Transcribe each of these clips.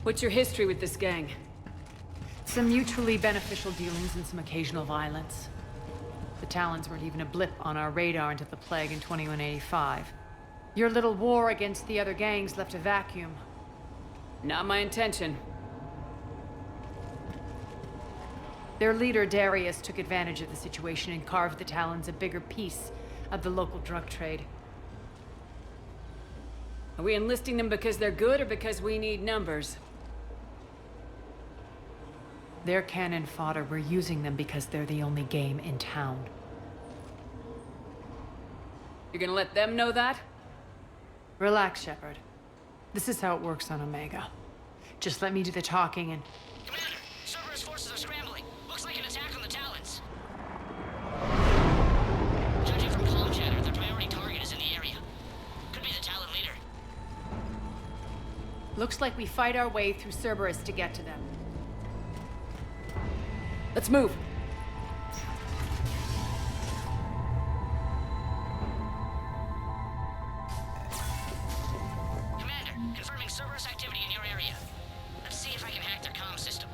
What's your history with this gang? Some mutually beneficial dealings and some occasional violence. The Talons weren't even a blip on our radar until the Plague in 2185. Your little war against the other gangs left a vacuum. Not my intention. Their leader, Darius, took advantage of the situation and carved the Talons a bigger piece of the local drug trade. Are we enlisting them because they're good or because we need numbers? They're cannon fodder. We're using them because they're the only game in town. You're gonna let them know that? Relax, Shepard. This is how it works on Omega. Just let me do the talking and... Commander, Cerberus forces are scrambling. Looks like an attack on the Talons. Judging from comm chatter, their priority target is in the area. Could be the Talon leader. Looks like we fight our way through Cerberus to get to them. Let's move. Commander, confirming Cerberus activity in your area. Let's see if I can hack their comm system.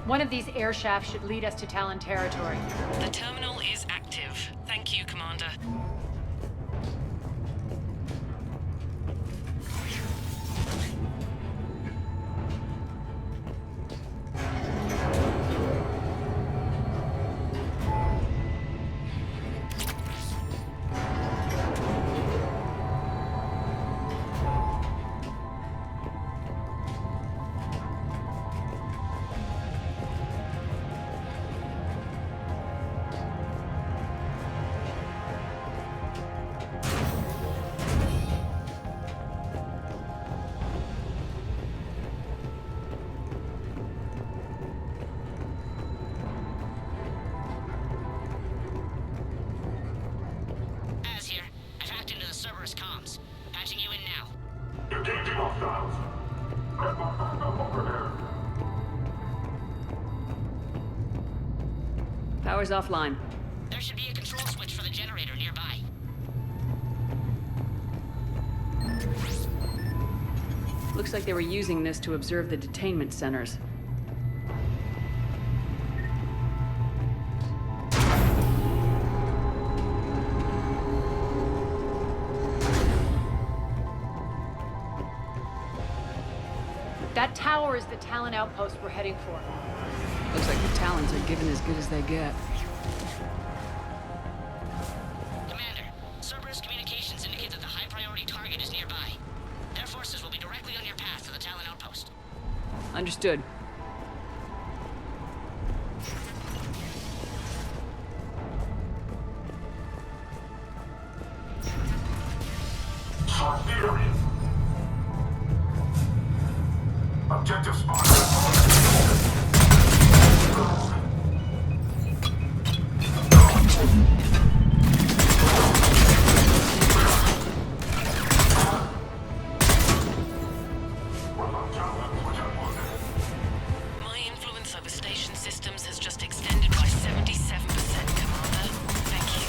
One of these air shafts should lead us to Talon territory. The terminal is active. Thank you, Commander. Comms. Patching you in now. Engaging hostiles. Power's offline. There should be a control switch for the generator nearby. Looks like they were using this to observe the detainment centers. That tower is the Talon outpost we're heading for. Looks like the Talons are given as good as they get. Commander, Cerberus communications indicate that the high-priority target is nearby. Their forces will be directly on your path to the Talon outpost. Understood. Objective spot. My influence over station systems has just extended by 77%, Commander. Thank you.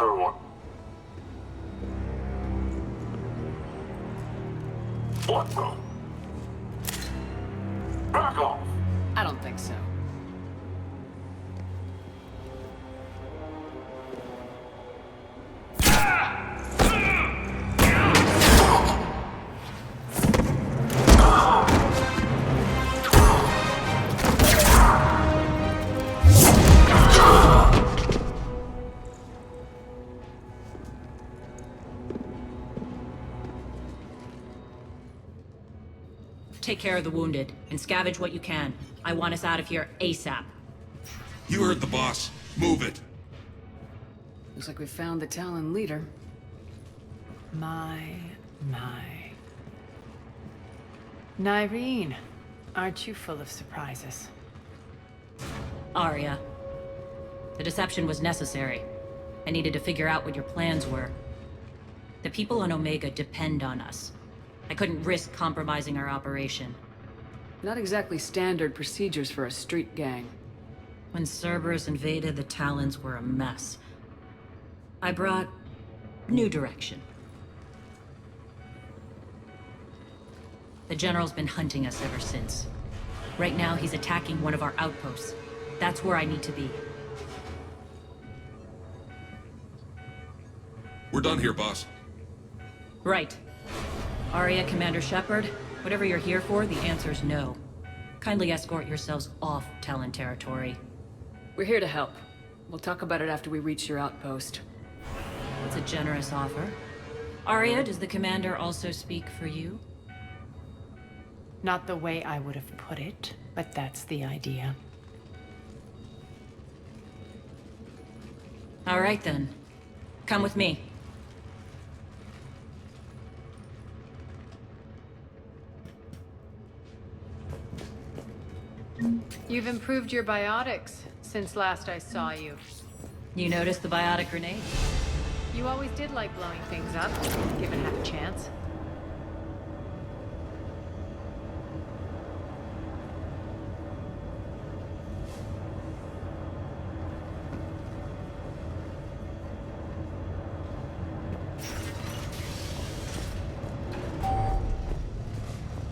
everyone. What the? Back off! I don't think so. Take care of the wounded, and scavenge what you can. I want us out of here ASAP. You heard the boss. Move it. Looks like we found the Talon leader. My. Nyreen, aren't you full of surprises? Arya. The deception was necessary. I needed to figure out what your plans were. The people on Omega depend on us. I couldn't risk compromising our operation. Not exactly standard procedures for a street gang. When Cerberus invaded, the Talons were a mess. I brought new direction. The General's been hunting us ever since. Right now, he's attacking one of our outposts. That's where I need to be. We're done here, boss. Right. Arya, Commander Shepard, whatever you're here for, the answer's no. Kindly escort yourselves off Talon territory. We're here to help. We'll talk about it after we reach your outpost. It's a generous offer. Arya, does the Commander also speak for you? Not the way I would have put it, but that's the idea. All right then. Come with me. You've improved your biotics since last I saw you. You noticed the biotic grenade? You always did like blowing things up, given half a chance.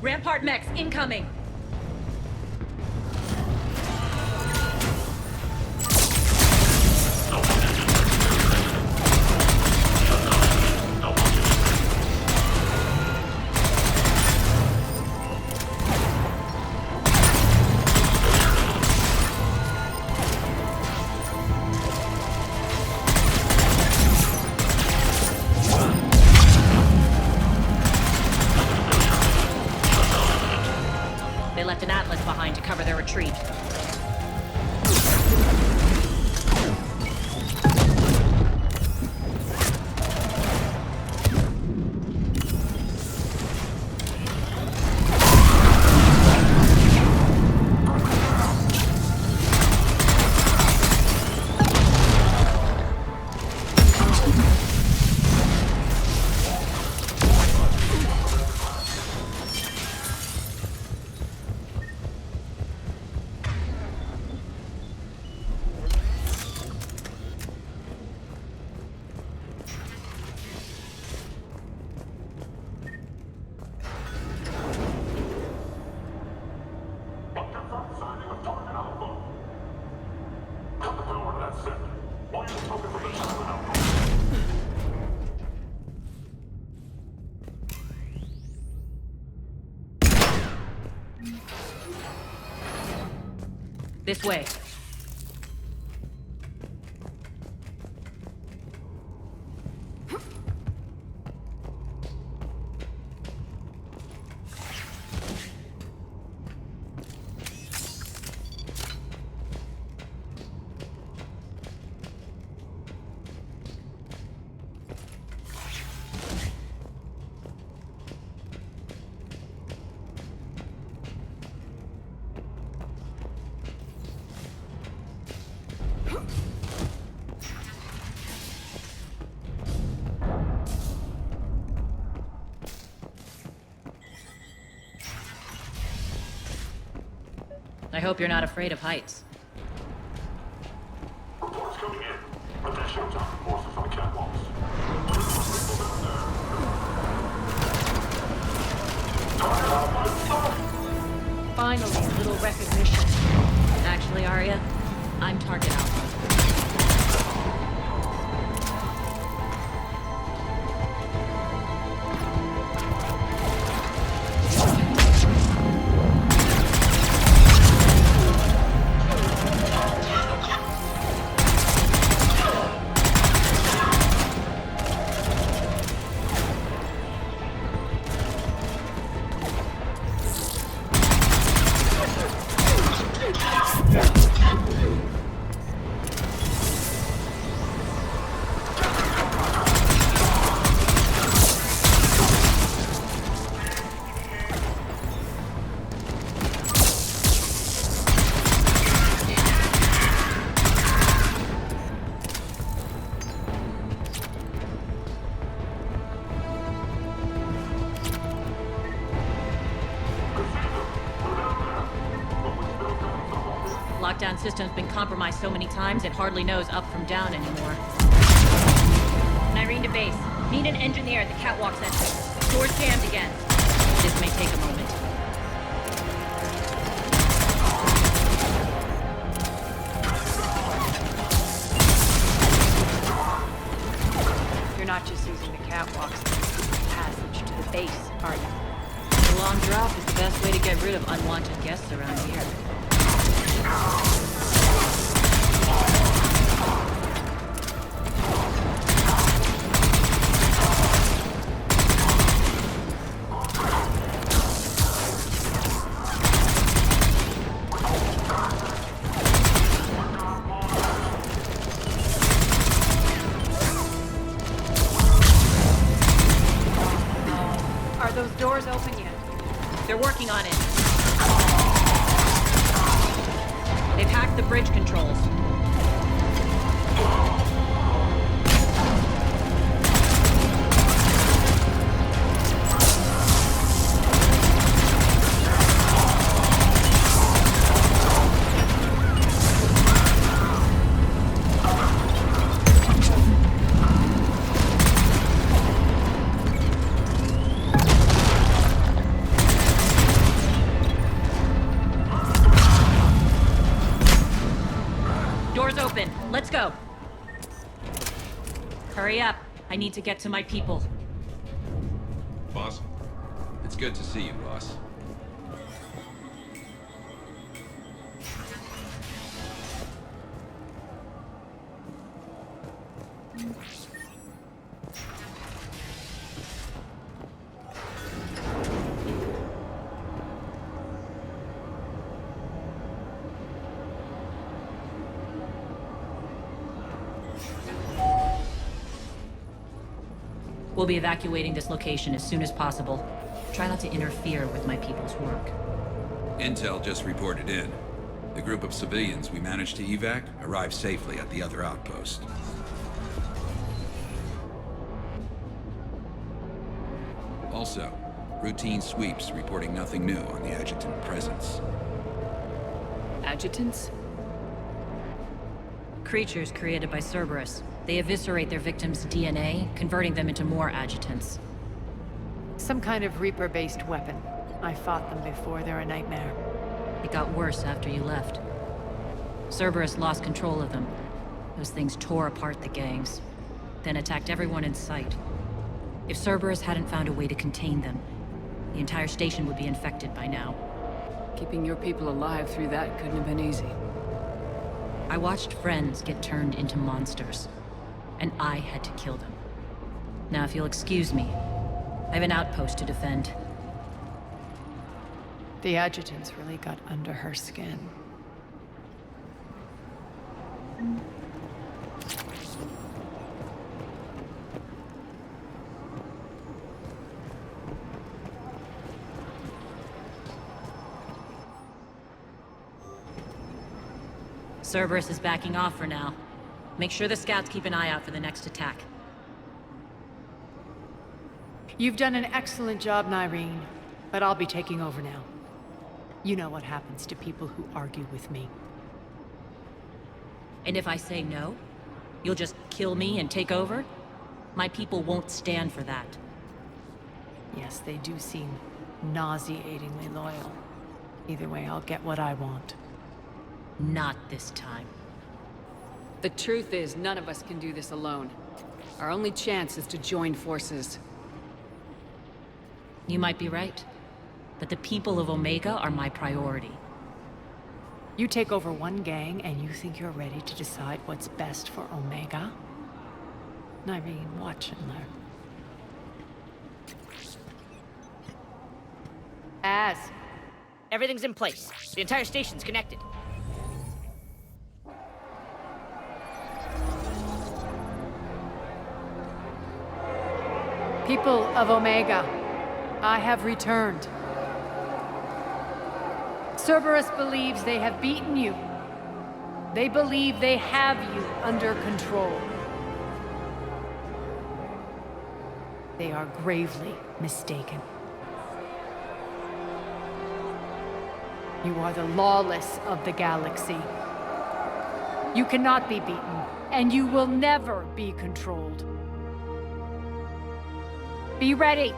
Rampart mechs incoming! They left an Atlas behind to cover their retreat. This way. I hope you're not afraid of heights. Reports coming in. Position attack forces on Geth. lockdown system's been compromised so many times it hardly knows up from down anymore. Nyreen to base. Need an engineer at the catwalk entrance. Door's jammed again. This may take a moment. You're not just using the catwalks as passage to the base, are you? The long drop is the best way to get rid of unwanted guests around here. Are those doors open yet? They're working on it. They've hacked the bridge controls. Doors open. Let's go. Hurry up. I need to get to my people. Boss? It's good to see you, boss. We'll be evacuating this location as soon as possible. Try not to interfere with my people's work. Intel just reported in. The group of civilians we managed to evac arrived safely at the other outpost. Also, routine sweeps reporting nothing new on the adjutant presence. Adjutants? Creatures created by Cerberus. They eviscerate their victims' DNA, converting them into more adjutants. Some kind of Reaper-based weapon. I fought them before, they're a nightmare. It got worse after you left. Cerberus lost control of them. Those things tore apart the gangs, then attacked everyone in sight. If Cerberus hadn't found a way to contain them, the entire station would be infected by now. Keeping your people alive through that couldn't have been easy. I watched friends get turned into monsters, and I had to kill them. Now, if you'll excuse me, I have an outpost to defend. The adjutants really got under her skin. Cerberus is backing off for now. Make sure the scouts keep an eye out for the next attack. You've done an excellent job, Nyreen, but I'll be taking over now. You know what happens to people who argue with me. And if I say no, you'll just kill me and take over? My people won't stand for that. Yes, they do seem nauseatingly loyal. Either way, I'll get what I want. Not this time. The truth is, none of us can do this alone. Our only chance is to join forces. You might be right, but the people of Omega are my priority. You take over one gang and you think you're ready to decide what's best for Omega? Nyreen, watch and learn. Everything's in place. The entire station's connected. People of Omega, I have returned. Cerberus believes they have beaten you. They believe they have you under control. They are gravely mistaken. You are the lawless of the galaxy, You cannot be beaten, and you will never be controlled. Be ready.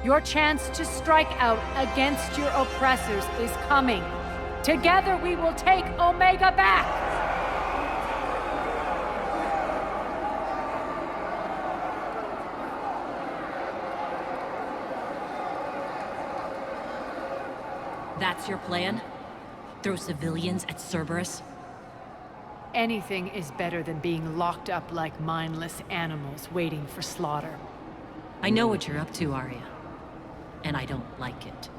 Your chance to strike out against your oppressors is coming. Together we will take Omega back! That's your plan? Throw civilians at Cerberus? Anything is better than being locked up like mindless animals waiting for slaughter. I know what you're up to, Arya. And I don't like it.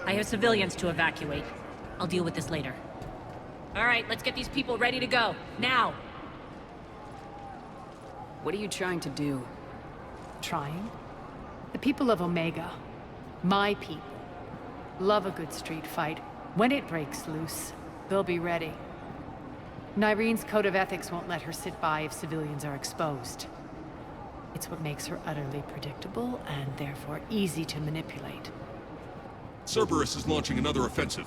I have civilians to evacuate. I'll deal with this later. All right, let's get these people ready to go. Now! What are you trying to do? Trying? The people of Omega, my people, love a good street fight. When it breaks loose, they'll be ready. Nyrene's code of ethics won't let her sit by if civilians are exposed. It's what makes her utterly predictable and therefore easy to manipulate. Cerberus is launching another offensive.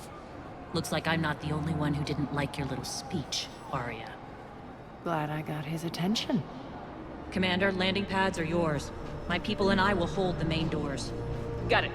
Looks like I'm not the only one who didn't like your little speech, Arya. Glad I got his attention. Commander, landing pads are yours. My people and I will hold the main doors. Got it.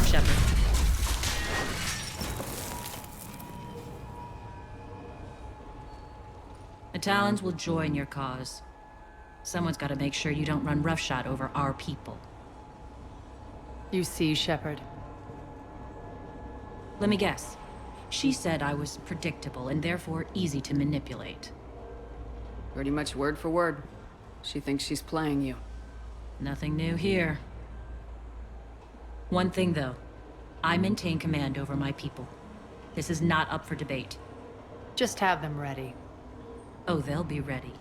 Shepard. The Talons will join your cause. Someone's got to make sure you don't run roughshod over our people. You see, Shepard. Let me guess. She said I was predictable and therefore easy to manipulate. Pretty much word for word. She thinks she's playing you. Nothing new here. One thing, though. I maintain command over my people. This is not up for debate. Just have them ready. Oh, they'll be ready.